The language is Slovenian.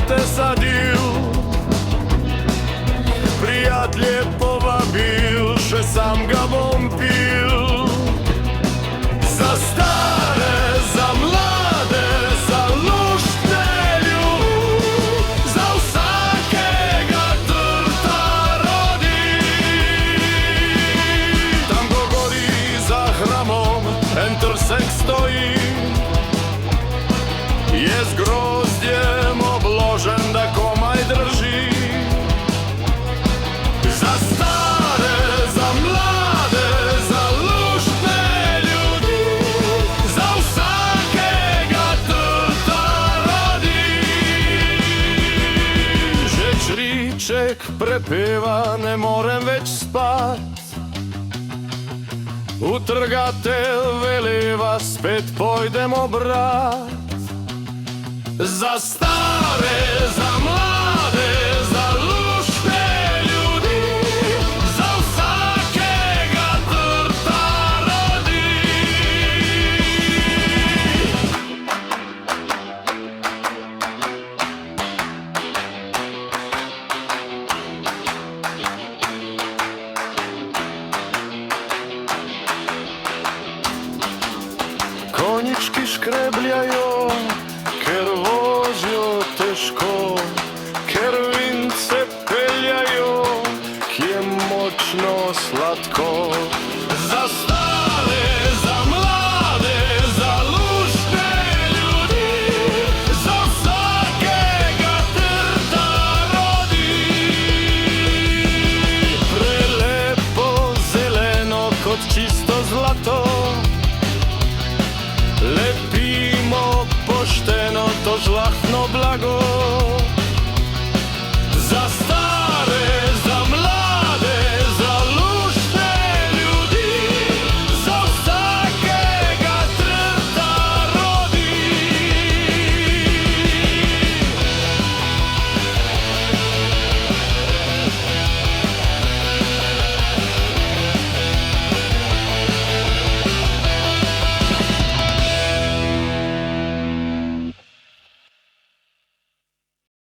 te sadil, prijatelje povabil, še sam ga bom pil. Za stare, za mlade, za luštne ljudi, za vsakega trta rodi. Tam, ko gori za hramom, en trsek stoji, je z grozdjem obložen, da komaj drži. Za stare, za mlade, za luštne ljudi, za vsakega trta rodi. Že čriček prepeva, ne morem več spat, utrgatelj veleva, spet pojdemo brat. Za stare, za mlade, za luštne ljudi, za vsakega trta rodi. Konjički škrebljajo, ker vozijo težko, ker vince peljajo, ki je močno sladko. Za stare, za mlade, za luštne ljudi, za vsakega trta rodi. Prelepo zeleno kot čisto zlato, lepimo pošteno to žlahtno blago.